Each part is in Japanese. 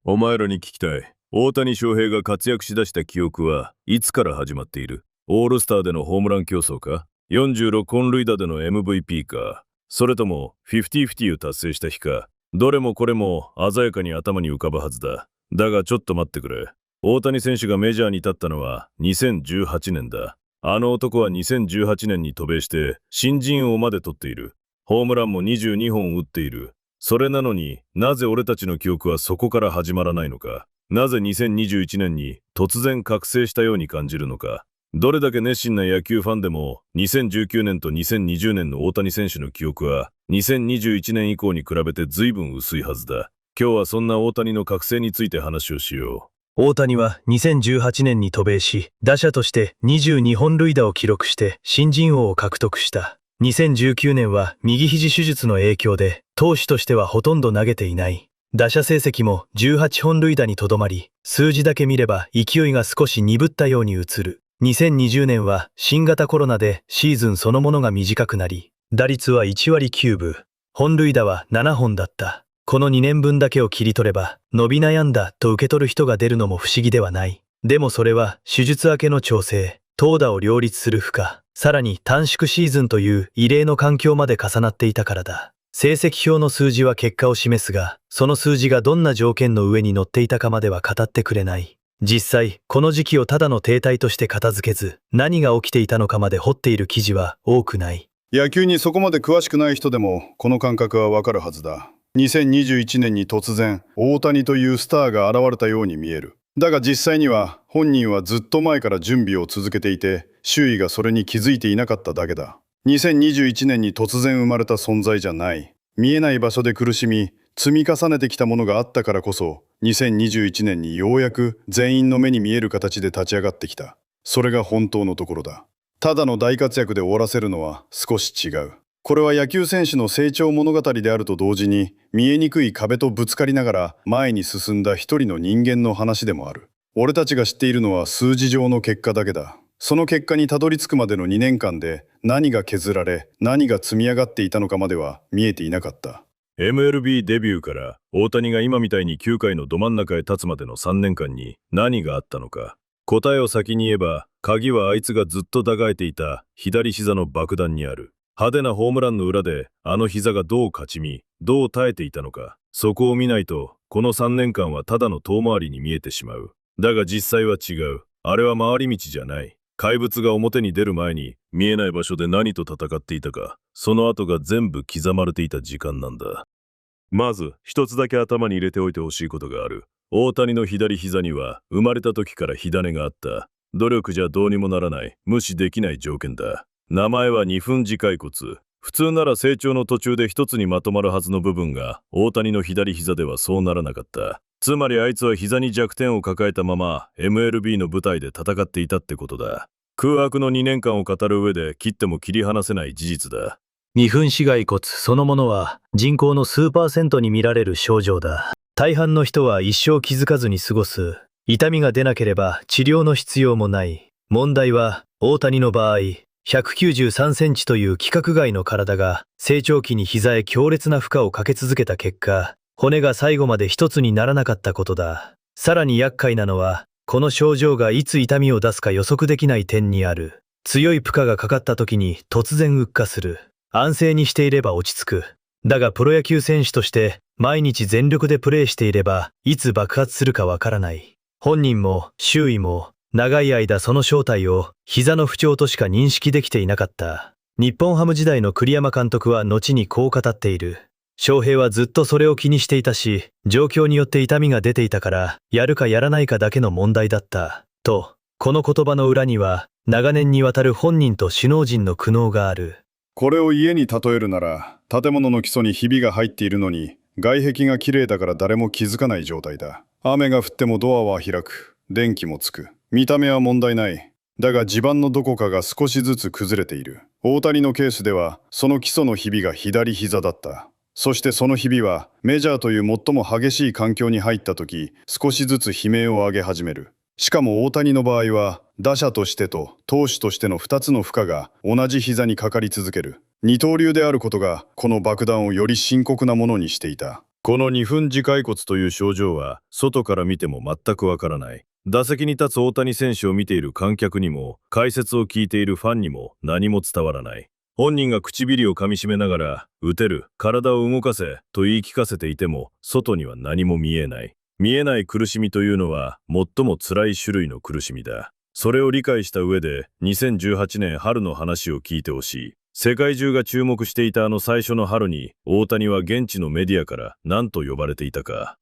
お前らに聞きたい。大谷翔平が活躍しだした記憶はいつから始まっている？オールスターでのホームラン競争か？ 46 本塁打での MVP か？それとも50-50を達成した日か？どれもこれも鮮やかに頭に浮かぶはずだ。だがちょっと待ってくれ。大谷選手がメジャーに立ったのは2018年だ。あの男は2018年に渡米して新人王まで取っている。ホームランも22本打っている。それなのになぜ俺たちの記憶はそこから始まらないのか。なぜ2021年に突然覚醒したように感じるのか。どれだけ熱心な野球ファンでも2019年と2020年の大谷選手の記憶は2021年以降に比べて随分薄いはずだ。今日はそんな大谷の覚醒について話をしよ大谷は2018年に渡米し、打者として22本塁打を記録して新人王を獲得した。2019年は右肘手術の影響で投手としてはほとんど投げていない。打者成績も18本塁打にとどまり、数字だけ見れば勢いが少し鈍ったように映る。2020年は新型コロナでシーズンそのものが短くなり、打率は1割9分、本塁打は7本だった。この2年分だけを切り取れば、伸び悩んだと受け取る人が出るのも不思議ではない。でもそれは手術明けの調整、投打を両立する負荷、さらに短縮シーズンという異例の環境まで重なっていたからだ。成績表の数字は結果を示すが、その数字がどんな条件の上に乗っていたかまでは語ってくれない。実際、この時期をただの停滞として片付けず、何が起きていたのかまで掘っている記事は多くない。野球にそこまで詳しくない人でも、この感覚はわかるはずだ。2021年に突然、大谷というスターが現れたように見える。だが実際には、本人はずっと前から準備を続けていて、周囲がそれに気づいていなかっただけだ。2021年に突然生まれた存在じゃない。見えない場所で苦しみ、積み重ねてきたものがあったからこそ、2021年にようやく全員の目に見える形で立ち上がってきた。それが本当のところだ。ただの大活躍で終わらせるのは少し違う。これは野球選手の成長物語であると同時に、見えにくい壁とぶつかりながら前に進んだ一人の人間の話でもある。俺たちが知っているのは数字上の結果だけだ。その結果にたどり着くまでの2年間で何が削られ、何が積み上がっていたのかまでは見えていなかった。MLB デビューから大谷が今みたいに9回のど真ん中へ立つまでの3年間に何があったのか。答えを先に言えば、鍵はあいつがずっと抱えていた左膝の爆弾にある。派手なホームランの裏であの膝がどう勝ち身、どう耐えていたのか。そこを見ないと、この3年間はただの遠回りに見えてしまう。だが実際は違う。あれは回り道じゃない。怪物が表に出る前に見えない場所で何と戦っていたか、その後が全部刻まれていた時間なんだ。まず一つだけ頭に入れておいてほしいことがある。大谷の左膝には生まれた時から火種があった。努力じゃどうにもならない、無視できない条件だ。名前は二分耳骸骨。普通なら成長の途中で一つにまとまるはずの部分が、大谷の左膝ではそうならなかった。つまりあいつは膝に弱点を抱えたまま MLB の舞台で戦っていたってことだ。空白の2年間を語る上で切っても切り離せない事実だ。二分視骸骨そのものは人口の数%に見られる症状だ。大半の人は一生気づかずに過ごす。痛みが出なければ治療の必要もない。問題は大谷の場合、193センチという規格外の体が成長期に膝へ強烈な負荷をかけ続けた結果、骨が最後まで一つにならなかったことだ。さらに厄介なのは、この症状がいつ痛みを出すか予測できない点にある。強い負荷がかかった時に突然鬱化する。安静にしていれば落ち着く。だがプロ野球選手として毎日全力でプレーしていればいつ爆発するかわからない。本人も周囲も長い間その正体を膝の不調としか認識できていなかった。日本ハム時代の栗山監督は後にこう語っている。翔平はずっとそれを気にしていたし、状況によって痛みが出ていたから、やるかやらないかだけの問題だった。と、この言葉の裏には、長年にわたる本人と首脳陣の苦悩がある。これを家に例えるなら、建物の基礎にひびが入っているのに、外壁が綺麗だから誰も気づかない状態だ。雨が降ってもドアは開く。電気もつく。見た目は問題ない。だが地盤のどこかが少しずつ崩れている。大谷のケースでは、その基礎のひびが左膝だった。そしてそのひびはメジャーという最も激しい環境に入った時、少しずつ悲鳴を上げ始める。しかも大谷の場合は打者としてと投手としての2つの負荷が同じ膝にかかり続ける。二刀流であることがこの爆弾をより深刻なものにしていた。この2分次骸骨という症状は外から見ても全くわからない。打席に立つ大谷選手を見ている観客にも解説を聞いているファンにも何も伝わらない。本人が唇を噛みしめながら打てる、体を動かせと言い聞かせていても外には何も見えない。見えない苦しみというのは最も辛い種類の苦しみだ。それを理解した上で2018年春の話を聞いてほしい。世界中が注目していたあの最初の春に大谷は現地のメディアから何と呼ばれていたか。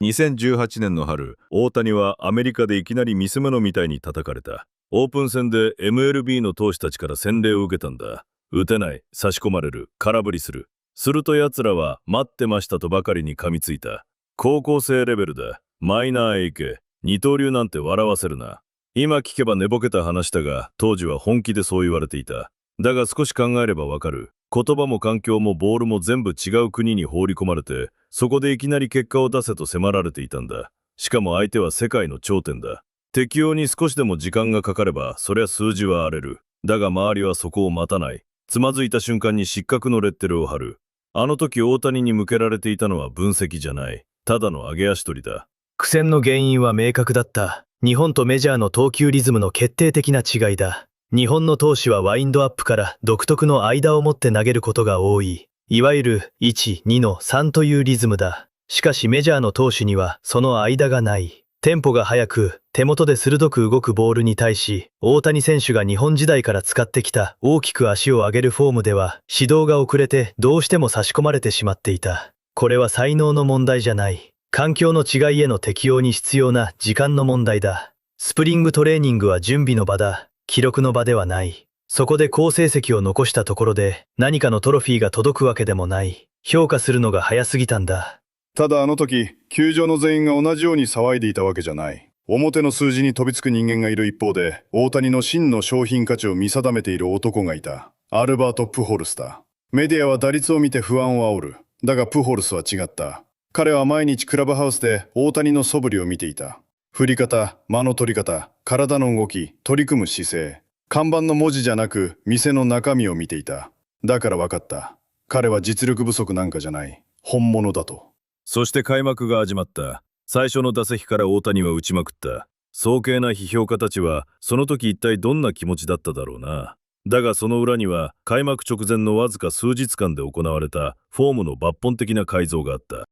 2018年の春、大谷はアメリカでいきなり見せ物みたいに叩かれた。オープン戦で MLB の投手たちから洗礼を受けたんだ。打てない、差し込まれる、空振りする。すると奴らは待ってましたとばかりに噛みついた。高校生レベルだ。マイナーへ行け。二刀流なんて笑わせるな。今聞けば寝ぼけた話だが、当時は本気でそう言われていた。だが少し考えればわかる。言葉も環境もボールも全部違う国に放り込まれて、そこでいきなり結果を出せと迫られていたんだ。しかも相手は世界の頂点だ。適応に少しでも時間がかかれば、そりゃ数字は荒れる。だが周りはそこを待たない。つまずいた瞬間に失格のレッテルを貼る。あの時大谷に向けられていたのは分析じゃない。ただの上げ足取りだ。苦戦の原因は明確だった。日本とメジャーの投球リズムの決定的な違いだ。日本の投手はワインドアップから独特の間を持って投げることが多い。いわゆる1、2の3というリズムだ。しかしメジャーの投手にはその間がない。テンポが速く、手元で鋭く動くボールに対し、大谷選手が日本時代から使ってきた大きく足を上げるフォームでは、指導が遅れてどうしても差し込まれてしまっていた。これは才能の問題じゃない。環境の違いへの適応に必要な時間の問題だ。スプリングトレーニングは準備の場だ。記録の場ではない。そこで好成績を残したところで何かのトロフィーが届くわけでもない。評価するのが早すぎたんだ。ただあの時、球場の全員が同じように騒いでいたわけじゃない。表の数字に飛びつく人間がいる一方で、大谷の真の商品価値を見定めている男がいた。アルバート・プホルスだ。メディアは打率を見て不安を煽る。だがプホルスは違った。彼は毎日クラブハウスで大谷の素振りを見ていた。振り方、間の取り方、体の動き、取り組む姿勢。看板の文字じゃなく、店の中身を見ていた。だから分かった。彼は実力不足なんかじゃない。本物だと。そして開幕が始まった。最初の打席から大谷は打ちまくった。早計な批評家たちは、その時一体どんな気持ちだっただろうな。だがその裏には、開幕直前のわずか数日間で行われたフォームの抜本的な改造があった。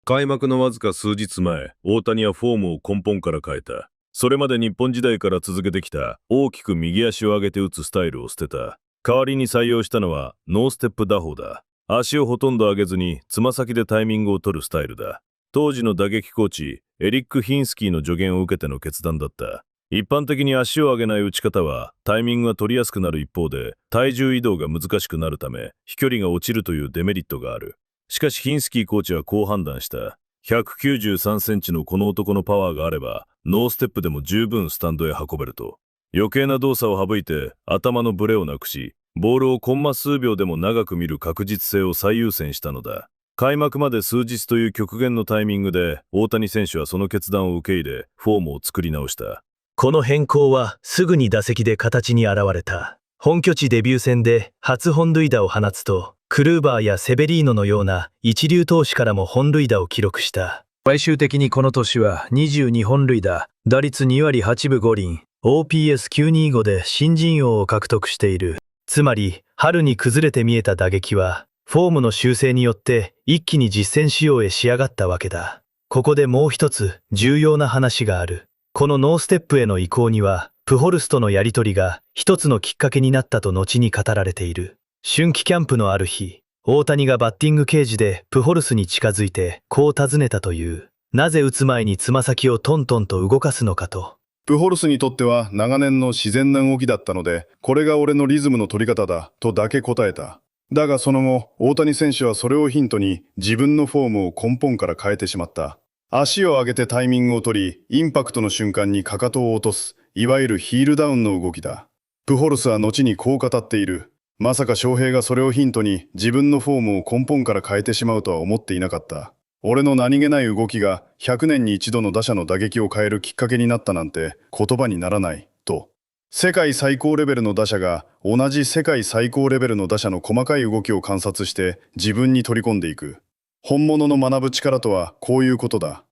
開幕のわずか数日前、大谷はフォームを根本から変えた。それまで日本時代から続けてきた大きく右足を上げて打つスタイルを捨てた。代わりに採用したのはノーステップ打法だ。足をほとんど上げずにつま先でタイミングを取るスタイルだ。当時の打撃コーチ、エリック・ヒンスキーの助言を受けての決断だった。一般的に足を上げない打ち方はタイミングが取りやすくなる一方で体重移動が難しくなるため飛距離が落ちるというデメリットがある。しかしヒンスキーコーチはこう判断した。193センチのこの男のパワーがあればノーステップでも十分スタンドへ運べると。余計な動作を省いて頭のブレをなくし、ボールをコンマ数秒でも長く見る確実性を最優先したのだ。開幕まで数日という極限のタイミングで大谷選手はその決断を受け入れフォームを作り直した。この変更はすぐに打席で形に現れた。本拠地デビュー戦で初本塁打を放つと、クルーバーやセベリーノのような一流投手からも本塁打を記録した。最終的にこの年は22本塁打、打率2割8分5厘、OPS925 で新人王を獲得している。つまり、春に崩れて見えた打撃は、フォームの修正によって一気に実戦仕様へ仕上がったわけだ。ここでもう一つ重要な話がある。このノーステップへの移行には、プホルスとのやりとりが一つのきっかけになったと後に語られている。春季キャンプのある日、大谷がバッティングケージでプホルスに近づいてこう尋ねたという。なぜ打つ前につま先をトントンと動かすのかと。プホルスにとっては長年の自然な動きだったので、これが俺のリズムの取り方だとだけ答えた。だがその後、大谷選手はそれをヒントに自分のフォームを根本から変えてしまった。足を上げてタイミングを取り、インパクトの瞬間にかかとを落とす、いわゆるヒールダウンの動きだ。プホルスは後にこう語っている。まさか翔平がそれをヒントに自分のフォームを根本から変えてしまうとは思っていなかった。俺の何気ない動きが100年に一度の打者の打撃を変えるきっかけになったなんて言葉にならない、と。世界最高レベルの打者が同じ世界最高レベルの打者の細かい動きを観察して自分に取り込んでいく。本物の学ぶ力とはこういうことだ。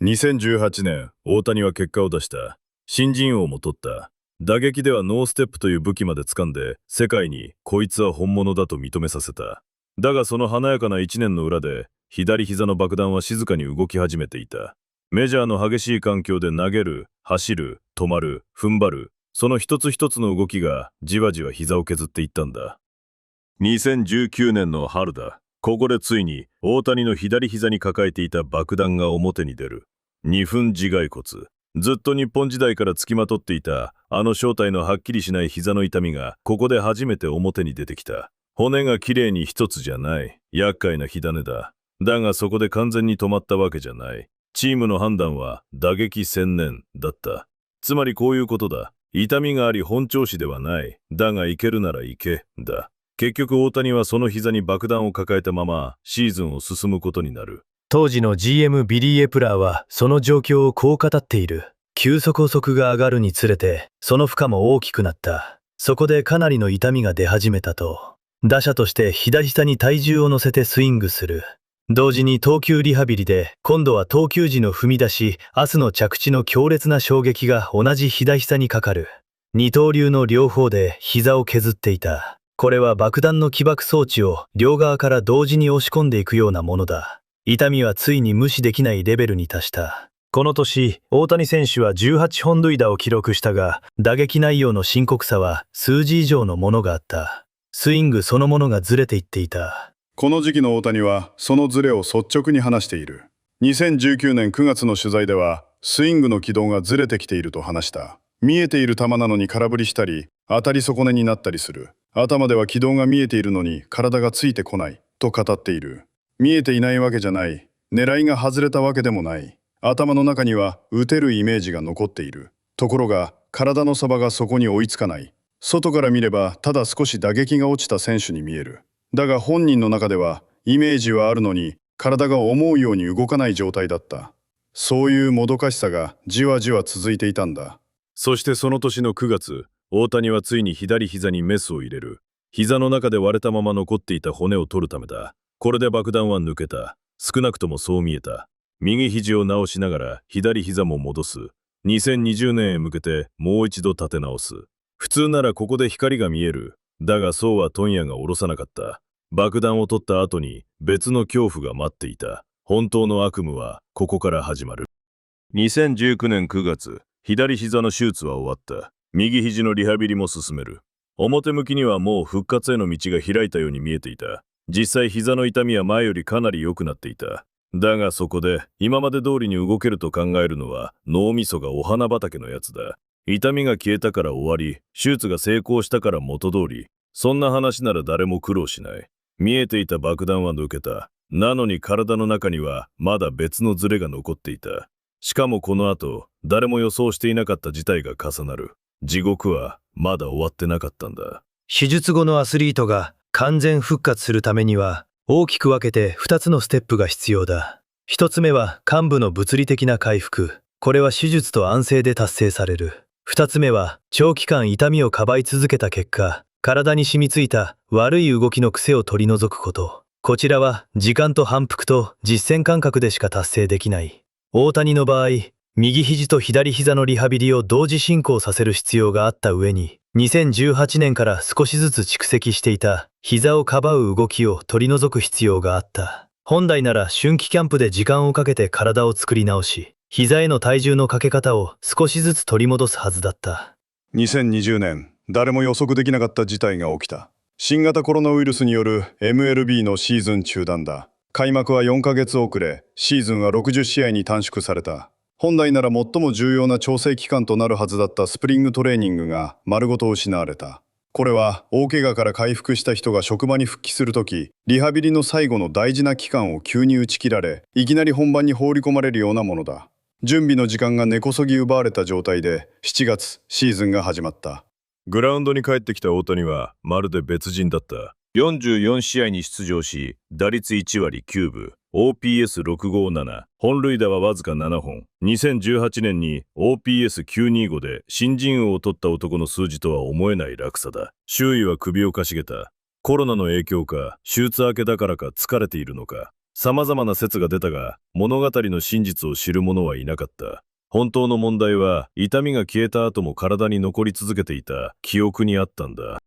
2018年、大谷は結果を出した。新人王も取った。打撃ではノーステップという武器まで掴んで、世界にこいつは本物だと認めさせた。だがその華やかな一年の裏で、左膝の爆弾は静かに動き始めていた。メジャーの激しい環境で投げる、走る、止まる、踏ん張る、その一つ一つの動きがじわじわ膝を削っていったんだ。2019年の春だ。ここでついに大谷の左膝に抱えていた爆弾が表に出る。二分自骸骨。ずっと日本時代からつきまとっていたあの正体のはっきりしない膝の痛みがここで初めて表に出てきた。骨がきれいに一つじゃない。厄介な火種だ。だがそこで完全に止まったわけじゃない。チームの判断は打撃専念だった。つまりこういうことだ。痛みがあり本調子ではない。だがいけるならいけ、だ。結局大谷はその膝に爆弾を抱えたままシーズンを進むことになる。当時の GM ビリー・エプラーはその状況をこう語っている。急速速が上がるにつれてその負荷も大きくなった。そこでかなりの痛みが出始めたと。打者として左下に体重を乗せてスイングする。同時に投球リハビリで今度は投球時の踏み出し、明日の着地の強烈な衝撃が同じ左下にかかる。二刀流の両方で膝を削っていた。これは爆弾の起爆装置を両側から同時に押し込んでいくようなものだ。痛みはついに無視できないレベルに達した。この年、大谷選手は18本塁打を記録したが、打撃内容の深刻さは数字以上のものがあった。スイングそのものがずれていっていた。この時期の大谷はそのズレを率直に話している。2019年9月の取材ではスイングの軌道がずれてきていると話した。見えている球なのに空振りしたり当たり損ねになったりする。頭では軌道が見えているのに体がついてこないと語っている。見えていないわけじゃない。狙いが外れたわけでもない。頭の中には打てるイメージが残っている。ところが体の幅がそこに追いつかない。外から見ればただ少し打撃が落ちた選手に見える。だが本人の中ではイメージはあるのに体が思うように動かない状態だった。そういうもどかしさがじわじわ続いていたんだ。そしてその年の9月、大谷はついに左膝にメスを入れる。膝の中で割れたまま残っていた骨を取るためだ。これで爆弾は抜けた。少なくともそう見えた。右肘を直しながら左膝も戻す。2020年へ向けてもう一度立て直す。普通ならここで光が見える。だがそうは問屋が下ろさなかった。爆弾を取った後に別の恐怖が待っていた。本当の悪夢はここから始まる。2019年9月、左膝の手術は終わった。右肘のリハビリも進める。表向きにはもう復活への道が開いたように見えていた。実際膝の痛みは前よりかなり良くなっていた。だがそこで今まで通りに動けると考えるのは脳みそがお花畑のやつだ。痛みが消えたから終わり、手術が成功したから元通り。そんな話なら誰も苦労しない。見えていた爆弾は抜けた。なのに体の中にはまだ別のズレが残っていた。しかもこの後、誰も予想していなかった事態が重なる。地獄はまだ終わってなかったんだ。手術後のアスリートが完全復活するためには、大きく分けて2つのステップが必要だ。1つ目は患部の物理的な回復。これは手術と安静で達成される。2つ目は長期間痛みをかばい続けた結果、体に染みついた悪い動きの癖を取り除くこと。こちらは時間と反復と実践感覚でしか達成できない。大谷の場合、右肘と左膝のリハビリを同時進行させる必要があった上に、2018年から少しずつ蓄積していた膝をかばう動きを取り除く必要があった。本来なら春季キャンプで時間をかけて体を作り直し、膝への体重のかけ方を少しずつ取り戻すはずだった。2020年、誰も予測できなかった事態が起きた。新型コロナウイルスによる MLB のシーズン中断だ。開幕は4ヶ月遅れ、シーズンは60試合に短縮された。本来なら最も重要な調整期間となるはずだったスプリングトレーニングが丸ごと失われた。これは大怪我から回復した人が職場に復帰するとき、リハビリの最後の大事な期間を急に打ち切られ、いきなり本番に放り込まれるようなものだ。準備の時間が根こそぎ奪われた状態で、7月、シーズンが始まった。グラウンドに帰ってきた大谷はまるで別人だった。44試合に出場し、打率1割9分、OPS657、本塁打はわずか7本。2018年に OPS925 で新人王を取った男の数字とは思えない落差だ。周囲は首をかしげた。コロナの影響か、手術明けだからか疲れているのか。様々な説が出たが、物語の真実を知る者はいなかった。本当の問題は、痛みが消えた後も体に残り続けていた記憶にあったんだ。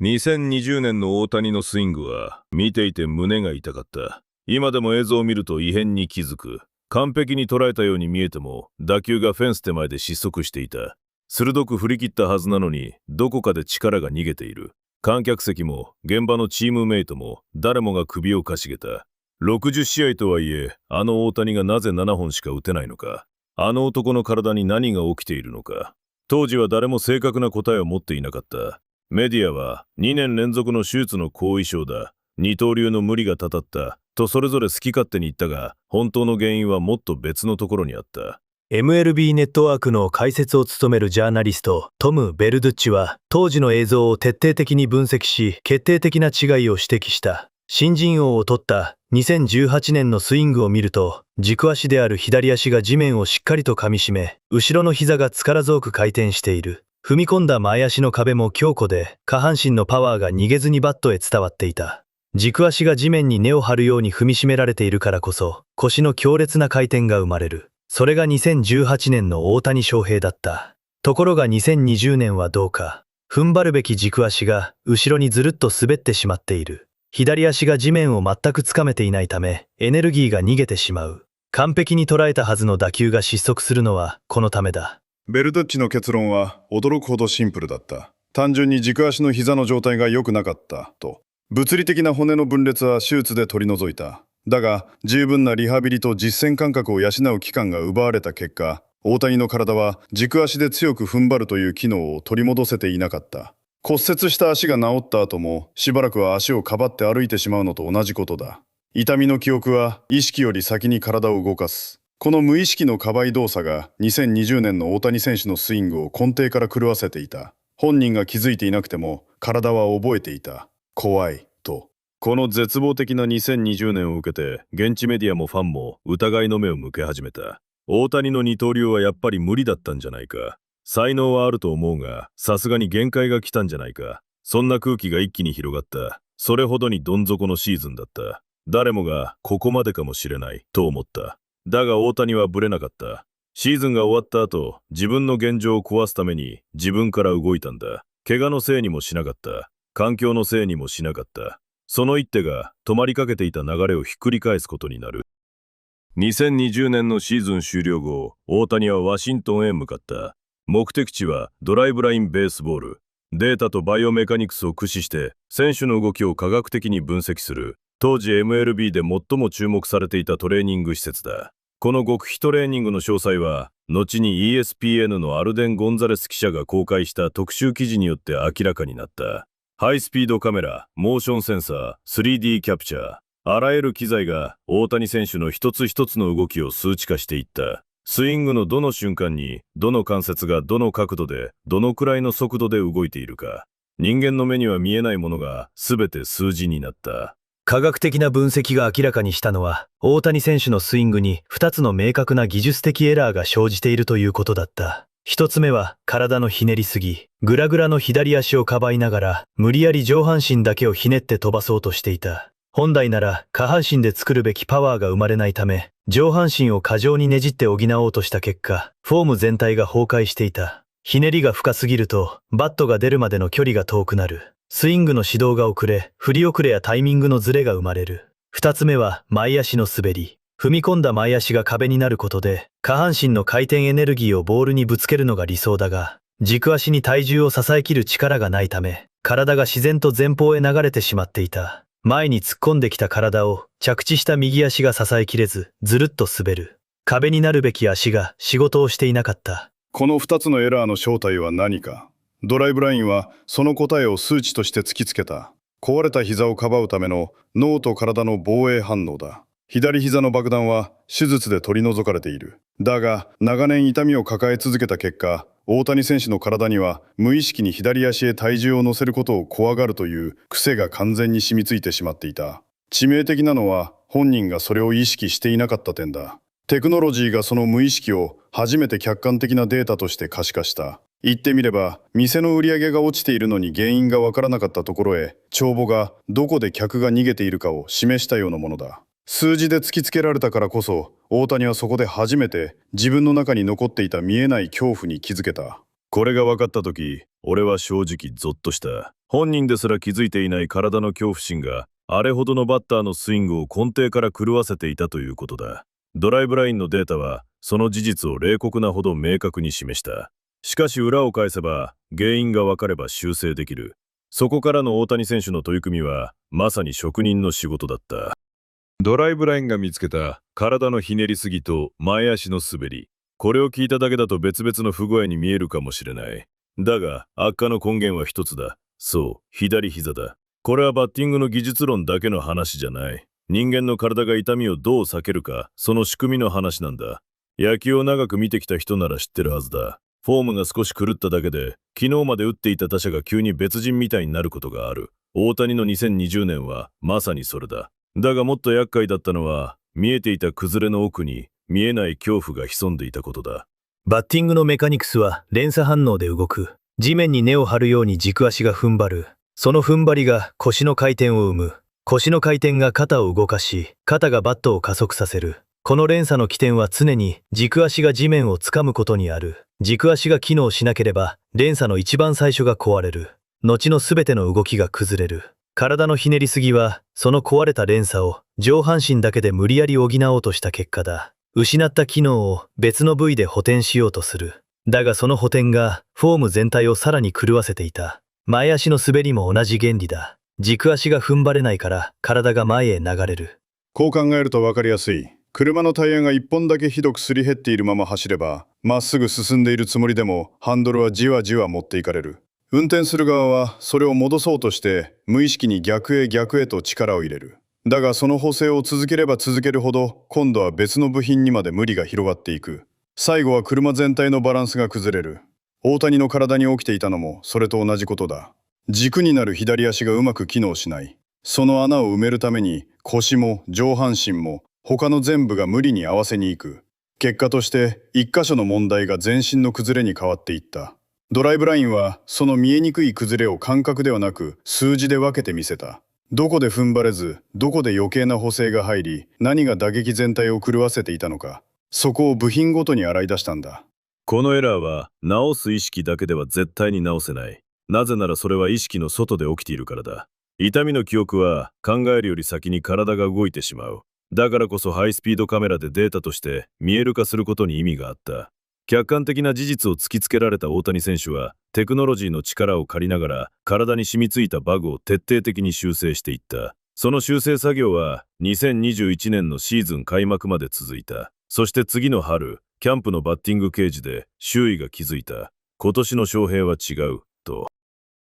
2020年の大谷のスイングは、見ていて胸が痛かった。今でも映像を見ると異変に気づく。完璧に捉えたように見えても、打球がフェンス手前で失速していた。鋭く振り切ったはずなのに、どこかで力が逃げている。観客席も、現場のチームメイトも、誰もが首をかしげた。60試合とはいえ、あの大谷がなぜ7本しか打てないのか。あの男の体に何が起きているのか。当時は誰も正確な答えを持っていなかった。メディアは、2年連続の手術の後遺症だ。二刀流の無理がたたった。とそれぞれ好き勝手に言ったが、本当の原因はもっと別のところにあった。MLB ネットワークの解説を務めるジャーナリストトム・ベルドゥッチは当時の映像を徹底的に分析し決定的な違いを指摘した。新人王を取った2018年のスイングを見ると軸足である左足が地面をしっかりと噛みしめ後ろの膝が力強く回転している。踏み込んだ前足の壁も強固で下半身のパワーが逃げずにバットへ伝わっていた。軸足が地面に根を張るように踏みしめられているからこそ腰の強烈な回転が生まれる。それが2018年の大谷翔平だった。ところが2020年はどうか。踏ん張るべき軸足が後ろにずるっと滑ってしまっている。左足が地面を全くつかめていないためエネルギーが逃げてしまう。完璧に捉えたはずの打球が失速するのはこのためだ。ベルドッチの結論は驚くほどシンプルだった。単純に軸足の膝の状態が良くなかったと。物理的な骨の分裂は手術で取り除いた。だが、十分なリハビリと実践感覚を養う期間が奪われた結果、大谷の体は軸足で強く踏ん張るという機能を取り戻せていなかった。骨折した足が治った後も、しばらくは足をかばって歩いてしまうのと同じことだ。痛みの記憶は意識より先に体を動かす。この無意識のかばい動作が2020年の大谷選手のスイングを根底から狂わせていた。本人が気づいていなくても、体は覚えていた。怖い、と。この絶望的な2020年を受けて、現地メディアもファンも疑いの目を向け始めた。大谷の二刀流はやっぱり無理だったんじゃないか。才能はあると思うが、さすがに限界が来たんじゃないか。そんな空気が一気に広がった。それほどにどん底のシーズンだった。誰もがここまでかもしれないと思った。だが大谷はブレなかった。シーズンが終わった後、自分の現状を壊すために自分から動いたんだ。怪我のせいにもしなかった。環境のせいにもしなかった。その一手が止まりかけていた流れをひっくり返すことになる。2020年のシーズン終了後、大谷はワシントンへ向かった。目的地はドライブラインベースボール。データとバイオメカニクスを駆使して選手の動きを科学的に分析する。当時 MLB で最も注目されていたトレーニング施設だ。この極秘トレーニングの詳細は、後に ESPN のアルデン・ゴンザレス記者が公開した特集記事によって明らかになった。ハイスピードカメラ、モーションセンサー、3D キャプチャー、あらゆる機材が大谷選手の一つ一つの動きを数値化していった。スイングのどの瞬間に、どの関節がどの角度で、どのくらいの速度で動いているか。人間の目には見えないものが全て数字になった。科学的な分析が明らかにしたのは、大谷選手のスイングに2つの明確な技術的エラーが生じているということだった。1つ目は、体のひねりすぎ。グラグラの左足をかばいながら、無理やり上半身だけをひねって飛ばそうとしていた。本来なら、下半身で作るべきパワーが生まれないため、上半身を過剰にねじって補おうとした結果、フォーム全体が崩壊していた。ひねりが深すぎると、バットが出るまでの距離が遠くなる。スイングの始動が遅れ、振り遅れやタイミングのズレが生まれる。2つ目は、前足の滑り。踏み込んだ前足が壁になることで、下半身の回転エネルギーをボールにぶつけるのが理想だが、軸足に体重を支えきる力がないため、体が自然と前方へ流れてしまっていた。前に突っ込んできた体を着地した右足が支えきれず、ずるっと滑る。壁になるべき足が仕事をしていなかった。この2つのエラーの正体は何か。ドライブラインはその答えを数値として突きつけた。壊れた膝をかばうための脳と体の防衛反応だ。左膝の爆弾は手術で取り除かれている。だが、長年痛みを抱え続けた結果、大谷選手の体には無意識に左足へ体重を乗せることを怖がるという癖が完全に染みついてしまっていた。致命的なのは本人がそれを意識していなかった点だ。テクノロジーがその無意識を初めて客観的なデータとして可視化した。言ってみれば、店の売り上げが落ちているのに原因がわからなかったところへ、帳簿がどこで客が逃げているかを示したようなものだ。数字で突きつけられたからこそ、大谷はそこで初めて自分の中に残っていた見えない恐怖に気づけた。これが分かった時、俺は正直ゾッとした。本人ですら気づいていない体の恐怖心が、あれほどのバッターのスイングを根底から狂わせていたということだ。ドライブラインのデータは、その事実を冷酷なほど明確に示した。しかし裏を返せば、原因が分かれば修正できる。そこからの大谷選手の取り組みは、まさに職人の仕事だった。ドライブラインが見つけた体のひねりすぎと前足の滑り。これを聞いただけだと別々の不具合に見えるかもしれない。だが、悪化の根源は一つだ。そう、左膝だ。これはバッティングの技術論だけの話じゃない。人間の体が痛みをどう避けるか、その仕組みの話なんだ。野球を長く見てきた人なら知ってるはずだ。フォームが少し狂っただけで、昨日まで打っていた打者が急に別人みたいになることがある。大谷の2020年はまさにそれだ。だがもっと厄介だったのは、見えていた崩れの奥に見えない恐怖が潜んでいたことだ。バッティングのメカニクスは連鎖反応で動く。地面に根を張るように軸足が踏ん張る。その踏ん張りが腰の回転を生む。腰の回転が肩を動かし、肩がバットを加速させる。この連鎖の起点は常に軸足が地面を掴むことにある。軸足が機能しなければ、連鎖の一番最初が壊れる。後のすべての動きが崩れる。体のひねりすぎは、その壊れた連鎖を上半身だけで無理やり補おうとした結果だ。失った機能を別の部位で補填しようとする。だがその補填がフォーム全体をさらに狂わせていた。前足の滑りも同じ原理だ。軸足が踏ん張れないから体が前へ流れる。こう考えると分かりやすい。車のタイヤが一本だけひどくすり減っているまま走れば、まっすぐ進んでいるつもりでもハンドルはじわじわ持っていかれる。運転する側はそれを戻そうとして無意識に逆へ逆へと力を入れる。だがその補正を続ければ続けるほど今度は別の部品にまで無理が広がっていく。最後は車全体のバランスが崩れる。大谷の体に起きていたのもそれと同じことだ。軸になる左足がうまく機能しない。その穴を埋めるために腰も上半身も他の全部が無理に合わせに行く。結果として一箇所の問題が全身の崩れに変わっていった。ドライブラインはその見えにくい崩れを感覚ではなく数字で分けてみせた。どこで踏ん張れず、どこで余計な補正が入り、何が打撃全体を狂わせていたのか、そこを部品ごとに洗い出したんだ。このエラーは直す意識だけでは絶対に直せない。なぜならそれは意識の外で起きているからだ。痛みの記憶は考えるより先に体が動いてしまう。だからこそハイスピードカメラでデータとして見える化することに意味があった。客観的な事実を突きつけられた大谷選手はテクノロジーの力を借りながら体に染みついたバグを徹底的に修正していった。その修正作業は2021年のシーズン開幕まで続いた。そして次の春、キャンプのバッティングケージで周囲が気づいた。今年の翔平は違う、と。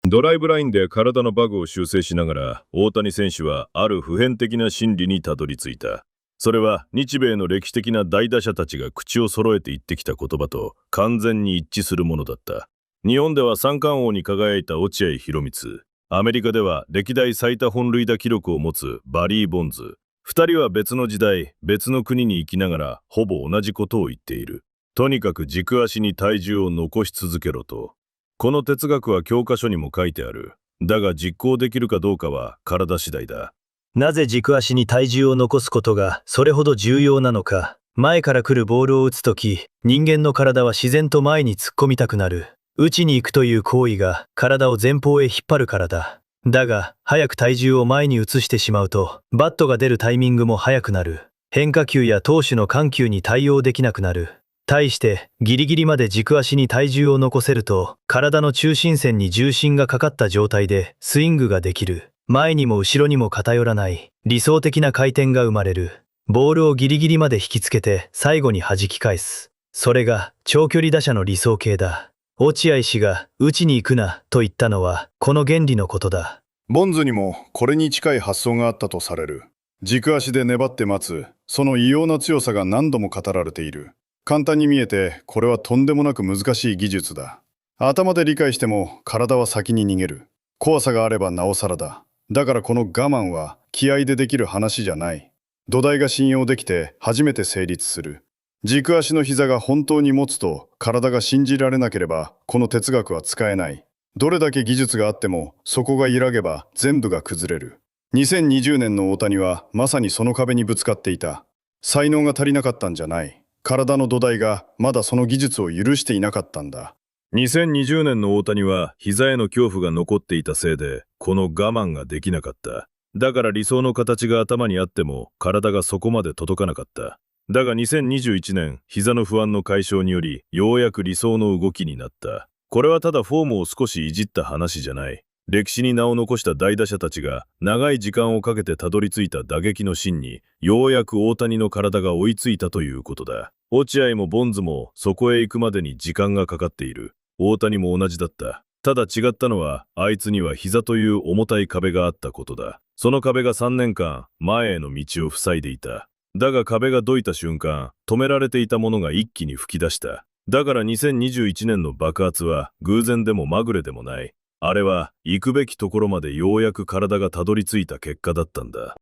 ドライブラインで体のバグを修正しながら大谷選手はある普遍的な真理にたどり着いた。それは日米の歴史的な大打者たちが口を揃えて言ってきた言葉と完全に一致するものだった。日本では三冠王に輝いた落合博満、アメリカでは歴代最多本塁打記録を持つバリー・ボンズ。二人は別の時代、別の国に生きながらほぼ同じことを言っている。とにかく軸足に体重を残し続けろと。この哲学は教科書にも書いてある。だが実行できるかどうかは体次第だ。なぜ軸足に体重を残すことがそれほど重要なのか。前から来るボールを打つとき、人間の体は自然と前に突っ込みたくなる。打ちに行くという行為が体を前方へ引っ張るからだ。だが、早く体重を前に移してしまうと、バットが出るタイミングも早くなる。変化球や投手の緩急に対応できなくなる。対して、ギリギリまで軸足に体重を残せると、体の中心線に重心がかかった状態でスイングができる。前にも後ろにも偏らない理想的な回転が生まれる。ボールをギリギリまで引きつけて最後に弾き返す。それが長距離打者の理想形だ。落合氏が打ちに行くなと言ったのはこの原理のことだ。ボンズにもこれに近い発想があったとされる。軸足で粘って待つ、その異様な強さが何度も語られている。簡単に見えてこれはとんでもなく難しい技術だ。頭で理解しても体は先に逃げる。怖さがあればなおさらだ。だからこの我慢は気合でできる話じゃない。土台が信用できて初めて成立する。軸足の膝が本当に持つと体が信じられなければこの哲学は使えない。どれだけ技術があってもそこが揺らげば全部が崩れる。2020年の大谷はまさにその壁にぶつかっていた。才能が足りなかったんじゃない。体の土台がまだその技術を許していなかったんだ。2020年の大谷は膝への恐怖が残っていたせいで、この我慢ができなかった。だから理想の形が頭にあっても体がそこまで届かなかった。だが2021年、膝の不安の解消により、ようやく理想の動きになった。これはただフォームを少しいじった話じゃない。歴史に名を残した大打者たちが長い時間をかけてたどり着いた打撃の芯に、ようやく大谷の体が追いついたということだ。落合もボンズもそこへ行くまでに時間がかかっている。大谷も同じだった。ただ違ったのは、あいつには膝という重たい壁があったことだ。その壁が3年間、前への道を塞いでいた。だが壁がどいた瞬間、止められていたものが一気に吹き出した。だから2021年の爆発は偶然でもまぐれでもない。あれは行くべきところまでようやく体がたどり着いた結果だったんだ。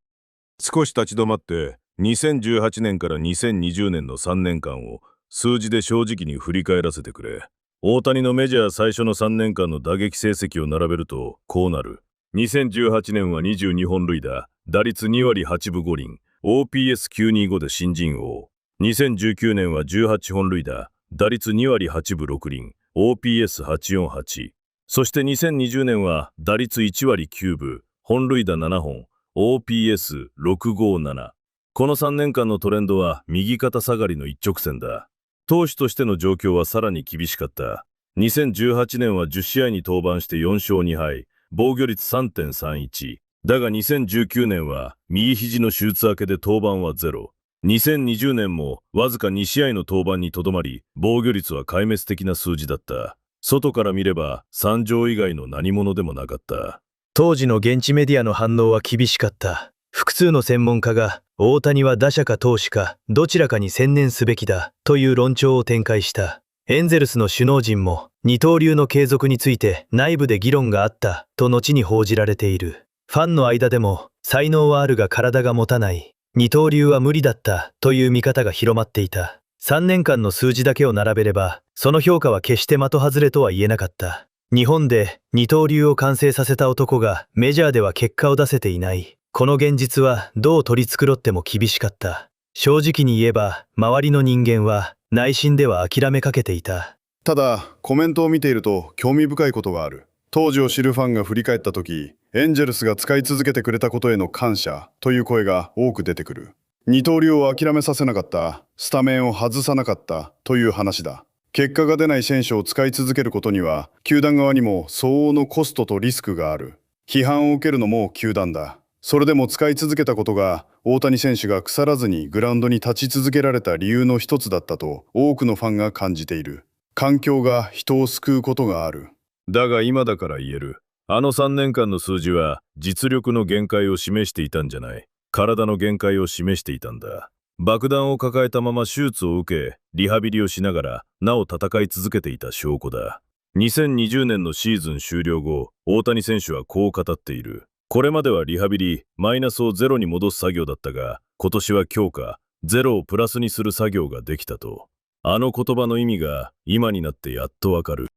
少し立ち止まって、2018年から2020年の3年間を数字で正直に振り返らせてくれ。大谷のメジャー最初の3年間の打撃成績を並べるとこうなる。2018年は22本塁打、打率2割8分5厘。OPS925 で新人王。2019年は18本塁打、打率2割8分6厘、OPS848。そして2020年は打率1割9分、本塁打7本、OPS657。この3年間のトレンドは右肩下がりの一直線だ。投手としての状況はさらに厳しかった。2018年は10試合に登板して4勝2敗、防御率 3.31。だが2019年は右肘の手術明けで登板はゼロ。2020年もわずか2試合の登板にとどまり、防御率は壊滅的な数字だった。外から見れば惨状以外の何者でもなかった。当時の現地メディアの反応は厳しかった。複数の専門家が、大谷は打者か投手か、どちらかに専念すべきだ、という論調を展開した。エンゼルスの首脳陣も、二刀流の継続について内部で議論があった、と後に報じられている。ファンの間でも、才能はあるが体が持たない。二刀流は無理だった、という見方が広まっていた。3年間の数字だけを並べれば、その評価は決して的外れとは言えなかった。日本で二刀流を完成させた男がメジャーでは結果を出せていない。この現実はどう取り繕っても厳しかった。正直に言えば、周りの人間は内心では諦めかけていた。ただ、コメントを見ていると興味深いことがある。当時を知るファンが振り返った時、エンジェルスが使い続けてくれたことへの感謝という声が多く出てくる。二刀流を諦めさせなかった、スタメンを外さなかったという話だ。結果が出ない選手を使い続けることには、球団側にも相応のコストとリスクがある。批判を受けるのも球団だ。それでも使い続けたことが、大谷選手が腐らずにグラウンドに立ち続けられた理由の一つだったと多くのファンが感じている。環境が人を救うことがある。だが今だから言える。あの3年間の数字は実力の限界を示していたんじゃない。体の限界を示していたんだ。爆弾を抱えたまま手術を受け、リハビリをしながらなお戦い続けていた証拠だ。2020年のシーズン終了後、大谷選手はこう語っている。これまではリハビリ、マイナスをゼロに戻す作業だったが、今年は強化、ゼロをプラスにする作業ができたと。あの言葉の意味が今になってやっとわかる。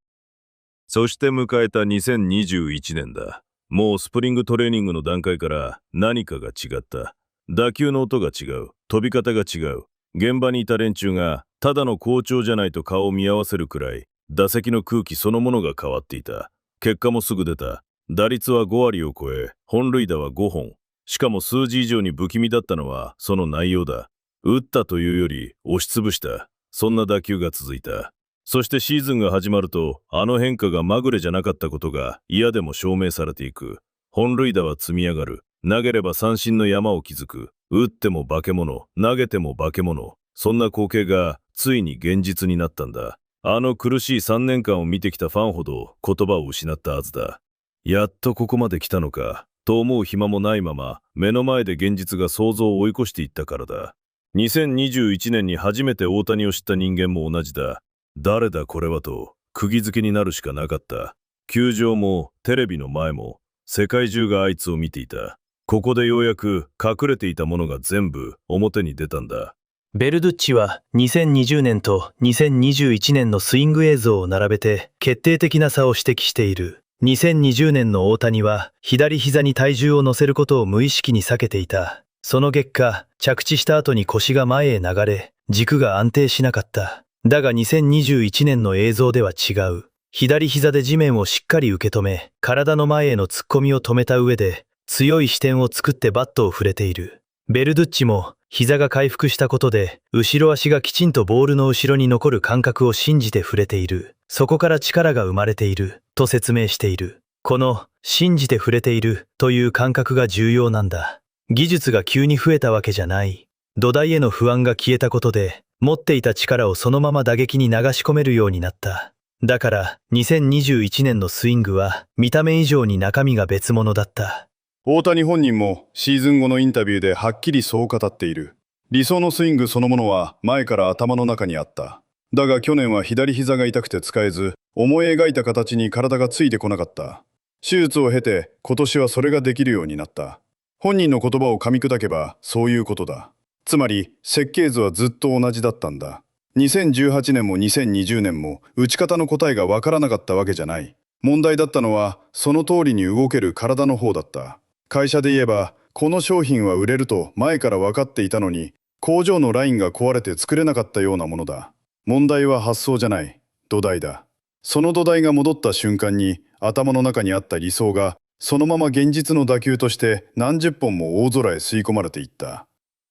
そして迎えた2021年だ。もうスプリングトレーニングの段階から何かが違った。打球の音が違う。飛び方が違う。現場にいた連中がただの好調じゃないと顔を見合わせるくらい、打席の空気そのものが変わっていた。結果もすぐ出た。打率は5割を超え、本塁打は5本。しかも数字以上に不気味だったのはその内容だ。打ったというより押しつぶした。そんな打球が続いた。そしてシーズンが始まると、あの変化がまぐれじゃなかったことが嫌でも証明されていく。本塁打は積み上がる。投げれば三振の山を築く。打っても化け物、投げても化け物。そんな光景がついに現実になったんだ。あの苦しい3年間を見てきたファンほど言葉を失ったはずだ。やっとここまで来たのか、と思う暇もないまま、目の前で現実が想像を追い越していったからだ。2021年に初めて大谷を知った人間も同じだ。誰だこれはと、釘付けになるしかなかった。球場もテレビの前も、世界中があいつを見ていた。ここでようやく隠れていたものが全部表に出たんだ。ベルドゥッチは2020年と2021年のスイング映像を並べて決定的な差を指摘している。2020年の大谷は左膝に体重を乗せることを無意識に避けていた。その結果、着地した後に腰が前へ流れ、軸が安定しなかった。だが2021年の映像では違う。左膝で地面をしっかり受け止め、体の前への突っ込みを止めた上で、強い視点を作ってバットを触れている。ベルドゥッチも、膝が回復したことで、後ろ足がきちんとボールの後ろに残る感覚を信じて触れている。そこから力が生まれている、と説明している。この、信じて触れている、という感覚が重要なんだ。技術が急に増えたわけじゃない。土台への不安が消えたことで、持っていた力をそのまま打撃に流し込めるようになった。だから、2021年のスイングは、見た目以上に中身が別物だった。大谷本人もシーズン後のインタビューではっきりそう語っている。理想のスイングそのものは前から頭の中にあった。だが去年は左膝が痛くて使えず、思い描いた形に体がついてこなかった。手術を経て今年はそれができるようになった。本人の言葉を噛み砕けばそういうことだ。つまり設計図はずっと同じだったんだ。2018年も2020年も打ち方の答えがわからなかったわけじゃない。問題だったのはその通りに動ける体の方だった。会社で言えばこの商品は売れると前から分かっていたのに工場のラインが壊れて作れなかったようなものだ。問題は発想じゃない。土台だ。その土台が戻った瞬間に頭の中にあった理想がそのまま現実の打球として何十本も大空へ吸い込まれていった。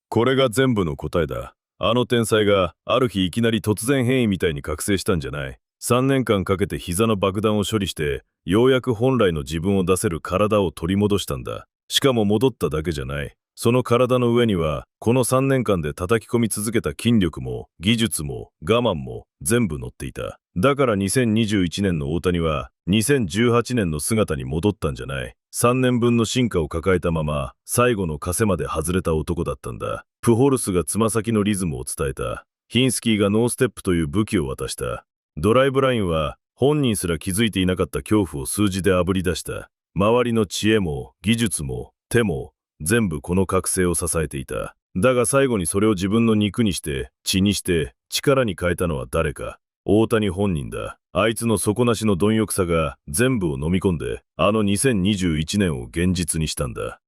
これが全部の答えだ。あの天才がある日いきなり突然変異みたいに覚醒したんじゃない。3年間かけて膝の爆弾を処理してようやく本来の自分を出せる体を取り戻したんだ。しかも戻っただけじゃない。その体の上にはこの3年間で叩き込み続けた筋力も技術も我慢も全部乗っていた。だから2021年の大谷は2018年の姿に戻ったんじゃない。3年分の進化を抱えたまま最後の枷まで外れた男だったんだ。プホルスがつま先のリズムを伝えた。ヒンスキーがノーステップという武器を渡した。ドライブラインは本人すら気づいていなかった恐怖を数字であぶり出した。周りの知恵も技術も手も全部この覚醒を支えていた。だが最後にそれを自分の肉にして血にして力に変えたのは誰か。大谷本人だ。あいつの底なしの貪欲さが全部を飲み込んであの2021年を現実にしたんだ。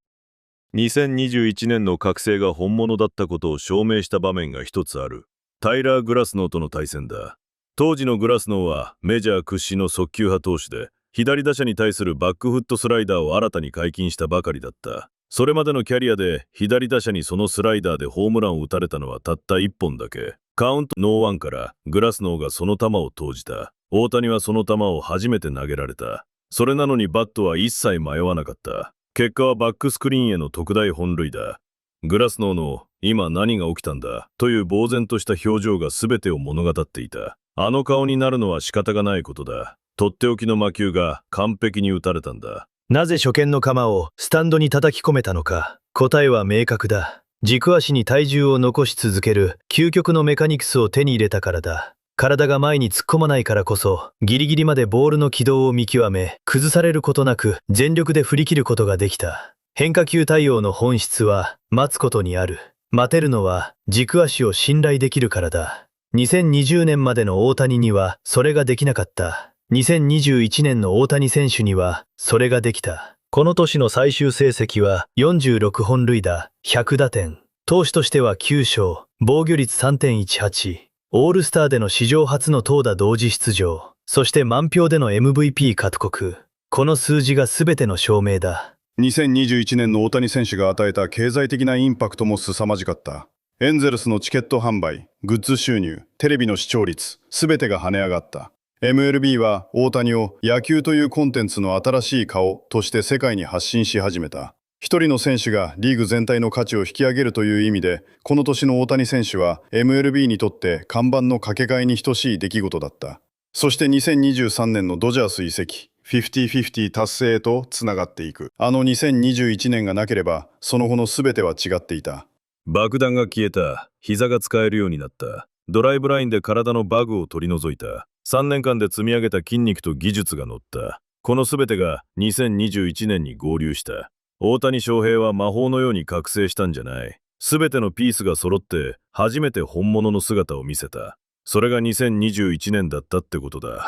2021年の覚醒が本物だったことを証明した場面が一つある。タイラー・グラスノーとの対戦だ。当時のグラスノーはメジャー屈指の速球派投手で左打者に対するバックフットスライダーを新たに解禁したばかりだった。それまでのキャリアで左打者にそのスライダーでホームランを打たれたのはたった1本だけ。カウントノーワンからグラスノーがその球を投じた。大谷はその球を初めて投げられた。それなのにバットは一切迷わなかった。結果はバックスクリーンへの特大本塁打。グラスノーの今何が起きたんだという呆然とした表情が全てを物語っていた。あの顔になるのは仕方がないことだ。とっておきの魔球が完璧に打たれたんだ。なぜ初見の球をスタンドに叩き込めたのか。答えは明確だ。軸足に体重を残し続ける究極のメカニクスを手に入れたからだ。体が前に突っ込まないからこそ、ギリギリまでボールの軌道を見極め、崩されることなく全力で振り切ることができた。変化球対応の本質は待つことにある。待てるのは軸足を信頼できるからだ。2020年までの大谷にはそれができなかった。2021年の大谷選手にはそれができた。この年の最終成績は46本塁打、100打点。投手としては9勝、防御率 3.18。オールスターでの史上初の投打同時出場。そして満票での MVP 獲得。この数字が全ての証明だ。2021年の大谷選手が与えた経済的なインパクトも凄まじかった。エンゼルスのチケット販売、グッズ収入、テレビの視聴率、全てが跳ね上がった。MLB は大谷を野球というコンテンツの新しい顔として世界に発信し始めた。一人の選手がリーグ全体の価値を引き上げるという意味で、この年の大谷選手は MLB にとって看板の掛け替えに等しい出来事だった。そして2023年のドジャース移籍、50-50達成へとつながっていく。あの2021年がなければ、その後の全ては違っていた。爆弾が消えた。膝が使えるようになった。ドライブラインで体のバグを取り除いた。3年間で積み上げた筋肉と技術が乗った。この全てが2021年に合流した。大谷翔平は魔法のように覚醒したんじゃない。全てのピースが揃って初めて本物の姿を見せた。それが2021年だったってことだ。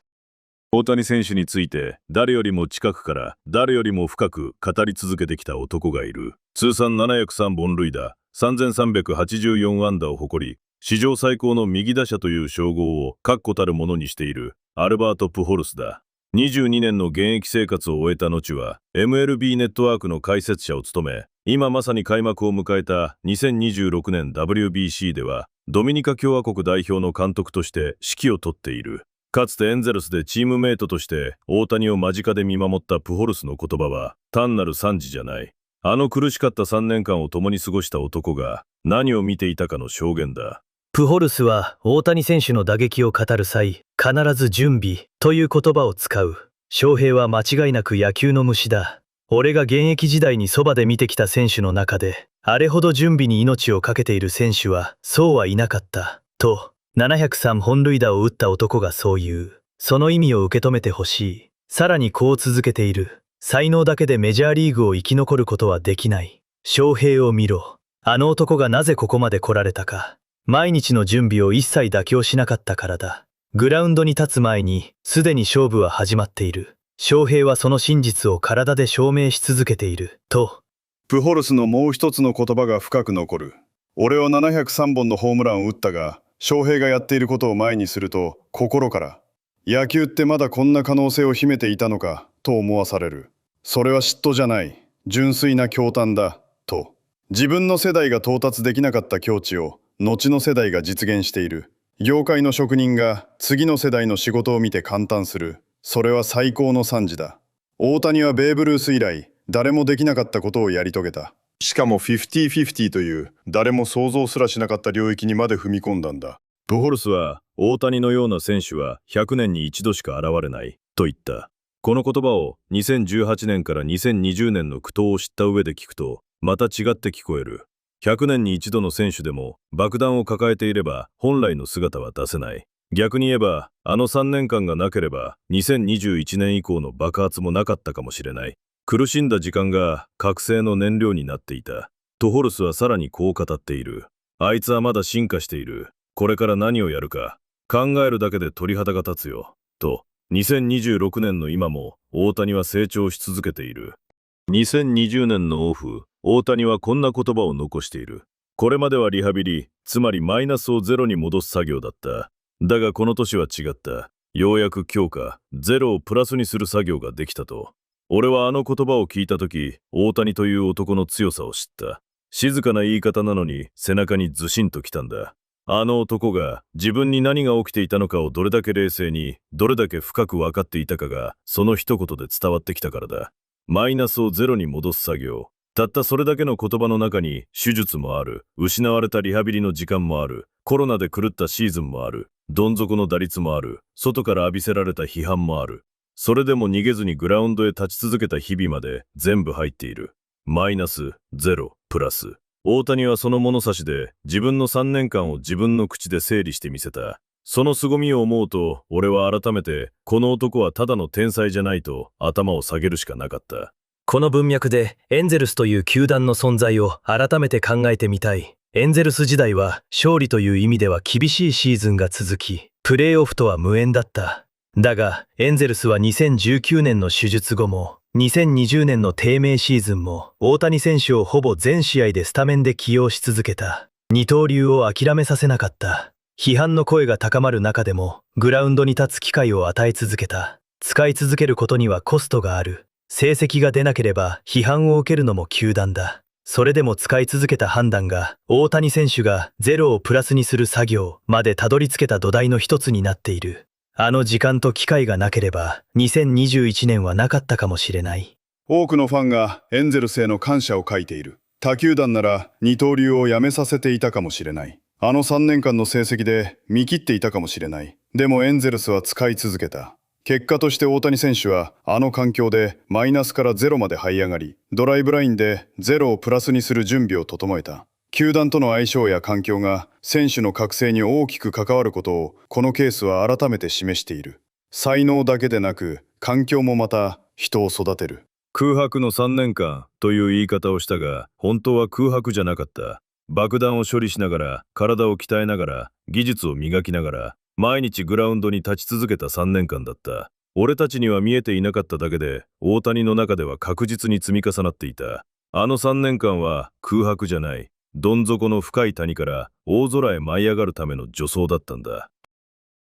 大谷選手について誰よりも近くから誰よりも深く語り続けてきた男がいる。通算703本塁打、3384安打を誇り、史上最高の右打者という称号を確固たるものにしているアルバート・プホルスだ。22年の現役生活を終えた後は MLB ネットワークの解説者を務め、今まさに開幕を迎えた2026年 WBC ではドミニカ共和国代表の監督として指揮を執っている。かつてエンゼルスでチームメイトとして大谷を間近で見守ったプホルスの言葉は単なる賛辞じゃない。あの苦しかった3年間を共に過ごした男が何を見ていたかの証言だ。プホルスは大谷選手の打撃を語る際、必ず準備という言葉を使う。翔平は間違いなく野球の虫だ。俺が現役時代にそばで見てきた選手の中で、あれほど準備に命を懸けている選手はそうはいなかった。と、703本塁打を打った男がそう言う。その意味を受け止めてほしい。さらにこう続けている。才能だけでメジャーリーグを生き残ることはできない。翔平を見ろ。あの男がなぜここまで来られたか。毎日の準備を一切妥協しなかったからだ。グラウンドに立つ前に、すでに勝負は始まっている。翔平はその真実を体で証明し続けている。と。プホルスのもう一つの言葉が深く残る。俺は703本のホームランを打ったが、翔平がやっていることを前にすると、心から、野球ってまだこんな可能性を秘めていたのか、と思わされる。それは嫉妬じゃない。純粋な驚嘆だ。と。自分の世代が到達できなかった境地を、後の世代が実現している。業界の職人が次の世代の仕事を見て感嘆する。それは最高の賛辞だ。大谷はベーブ・ルース以来、誰もできなかったことをやり遂げた。しかも50-50という誰も想像すらしなかった領域にまで踏み込んだんだ。プホルスは大谷のような選手は100年に一度しか現れないと言った。この言葉を2018年から2020年の苦闘を知った上で聞くとまた違って聞こえる。100年に一度の選手でも爆弾を抱えていれば本来の姿は出せない。逆に言えばあの3年間がなければ2021年以降の爆発もなかったかもしれない。苦しんだ時間が覚醒の燃料になっていた。トホルスはさらにこう語っている。あいつはまだ進化している。これから何をやるか考えるだけで鳥肌が立つよ。と、2026年の今も大谷は成長し続けている。2020年のオフ、大谷はこんな言葉を残している。これまではリハビリ、つまりマイナスをゼロに戻す作業だった。だがこの年は違った。ようやく強化、ゼロをプラスにする作業ができたと。俺はあの言葉を聞いたとき、大谷という男の強さを知った。静かな言い方なのに背中にズシンときたんだ。あの男が自分に何が起きていたのかをどれだけ冷静に、どれだけ深く分かっていたかが、その一言で伝わってきたからだ。マイナスをゼロに戻す作業。たったそれだけの言葉の中に手術もある、失われたリハビリの時間もある、コロナで狂ったシーズンもある、どん底の打率もある、外から浴びせられた批判もある。それでも逃げずにグラウンドへ立ち続けた日々まで全部入っている。マイナス、ゼロ、プラス。大谷はその物差しで自分の3年間を自分の口で整理してみせた。その凄みを思うと、俺は改めて、この男はただの天才じゃないと頭を下げるしかなかった。この文脈でエンゼルスという球団の存在を改めて考えてみたい。エンゼルス時代は勝利という意味では厳しいシーズンが続き、プレーオフとは無縁だった。だが、エンゼルスは2019年の手術後も、2020年の低迷シーズンも、大谷選手をほぼ全試合でスタメンで起用し続けた。二刀流を諦めさせなかった。批判の声が高まる中でも、グラウンドに立つ機会を与え続けた。使い続けることにはコストがある。成績が出なければ批判を受けるのも球団だ。それでも使い続けた判断が、大谷選手がゼロをプラスにする作業までたどり着けた土台の一つになっている。あの時間と機会がなければ、2021年はなかったかもしれない。多くのファンがエンゼルスへの感謝を書いている。他球団なら二刀流をやめさせていたかもしれない。あの3年間の成績で見切っていたかもしれない。でもエンゼルスは使い続けた。結果として大谷選手はあの環境でマイナスからゼロまで這い上がり、ドライブラインでゼロをプラスにする準備を整えた。球団との相性や環境が選手の覚醒に大きく関わることをこのケースは改めて示している。才能だけでなく環境もまた人を育てる。空白の3年間という言い方をしたが、本当は空白じゃなかった。爆弾を処理しながら、体を鍛えながら、技術を磨きながら、毎日グラウンドに立ち続けた3年間だった。俺たちには見えていなかっただけで、大谷の中では確実に積み重なっていた。あの3年間は空白じゃない。どん底の深い谷から大空へ舞い上がるための助走だったんだ。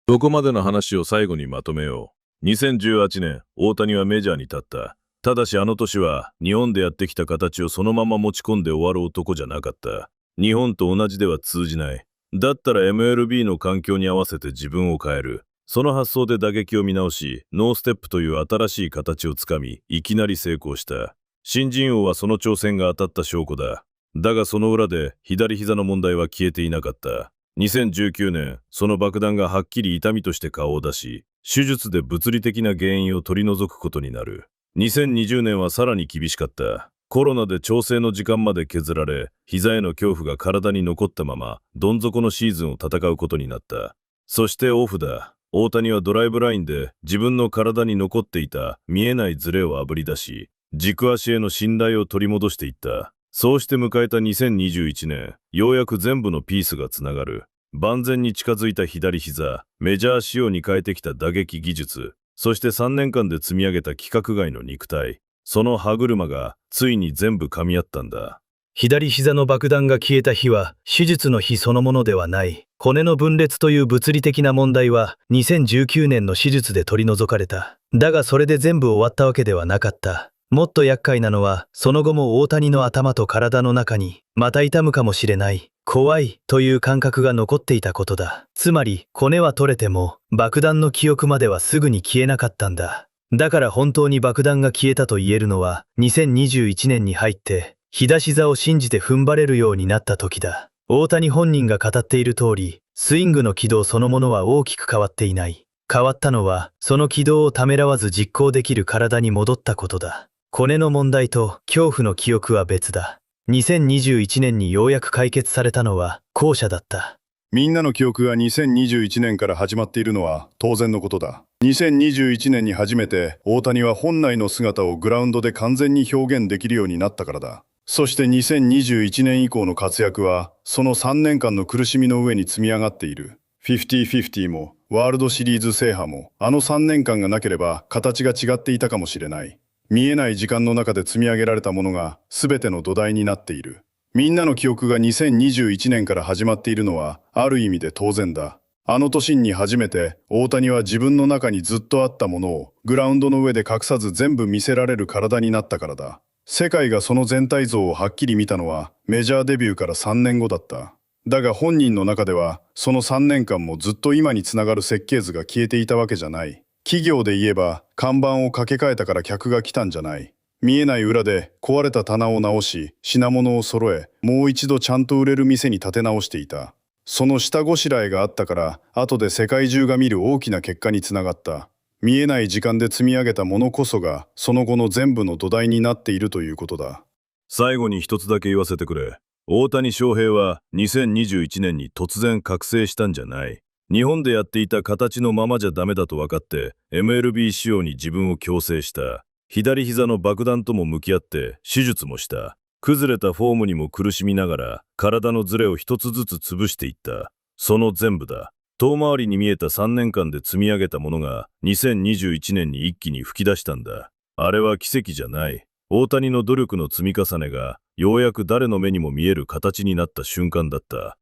そこまでの話を最後にまとめよう。2018年、大谷はメジャーに立った。ただしあの年は日本でやってきた形をそのまま持ち込んで終わる男じゃなかった。日本と同じでは通じない。だったら MLB の環境に合わせて自分を変える。その発想で打撃を見直し、ノーステップという新しい形をつかみ、いきなり成功した。新人王はその挑戦が当たった証拠だ。だがその裏で左膝の問題は消えていなかった。2019年、その爆弾がはっきり痛みとして顔を出し、手術で物理的な原因を取り除くことになる。2020年はさらに厳しかった。コロナで調整の時間まで削られ、膝への恐怖が体に残ったまま、どん底のシーズンを戦うことになった。そしてオフだ。大谷はドライブラインで自分の体に残っていた見えないズレをあぶり出し、軸足への信頼を取り戻していった。そうして迎えた2021年、ようやく全部のピースがつながる。万全に近づいた左膝、メジャー仕様に変えてきた打撃技術、そして3年間で積み上げた規格外の肉体。その歯車がついに全部噛み合ったんだ。左膝の爆弾が消えた日は手術の日そのものではない。骨の分裂という物理的な問題は2019年の手術で取り除かれた。だがそれで全部終わったわけではなかった。もっと厄介なのはその後も大谷の頭と体の中にまた痛むかもしれない怖いという感覚が残っていたことだ。つまり骨は取れても爆弾の記憶まではすぐに消えなかったんだ。だから本当に爆弾が消えたと言えるのは2021年に入って左膝を信じて踏ん張れるようになった時だ。大谷本人が語っている通り、スイングの軌道そのものは大きく変わっていない。変わったのはその軌道をためらわず実行できる体に戻ったことだ。骨の問題と恐怖の記憶は別だ。2021年にようやく解決されたのは後者だった。みんなの記憶が2021年から始まっているのは当然のことだ。2021年に初めて大谷は本来の姿をグラウンドで完全に表現できるようになったからだ。そして2021年以降の活躍はその3年間の苦しみの上に積み上がっている。50-50もワールドシリーズ制覇もあの3年間がなければ形が違っていたかもしれない。見えない時間の中で積み上げられたものが全ての土台になっている。みんなの記憶が2021年から始まっているのはある意味で当然だ。あの年に初めて大谷は自分の中にずっとあったものをグラウンドの上で隠さず全部見せられる体になったからだ。世界がその全体像をはっきり見たのはメジャーデビューから3年後だった。だが本人の中ではその3年間もずっと今につながる設計図が消えていたわけじゃない。企業で言えば看板を掛け替えたから客が来たんじゃない。見えない裏で壊れた棚を直し、品物を揃え、もう一度ちゃんと売れる店に立て直していた。その下ごしらえがあったから、後で世界中が見る大きな結果につながった。見えない時間で積み上げたものこそが、その後の全部の土台になっているということだ。最後に一つだけ言わせてくれ。大谷翔平は2021年に突然覚醒したんじゃない。日本でやっていた形のままじゃダメだと分かって MLB 仕様に自分を矯正した。左膝の爆弾とも向き合って手術もした。崩れたフォームにも苦しみながら体のズレを一つずつ潰していった。その全部だ。遠回りに見えた3年間で積み上げたものが2021年に一気に吹き出したんだ。あれは奇跡じゃない。大谷の努力の積み重ねがようやく誰の目にも見える形になった瞬間だった。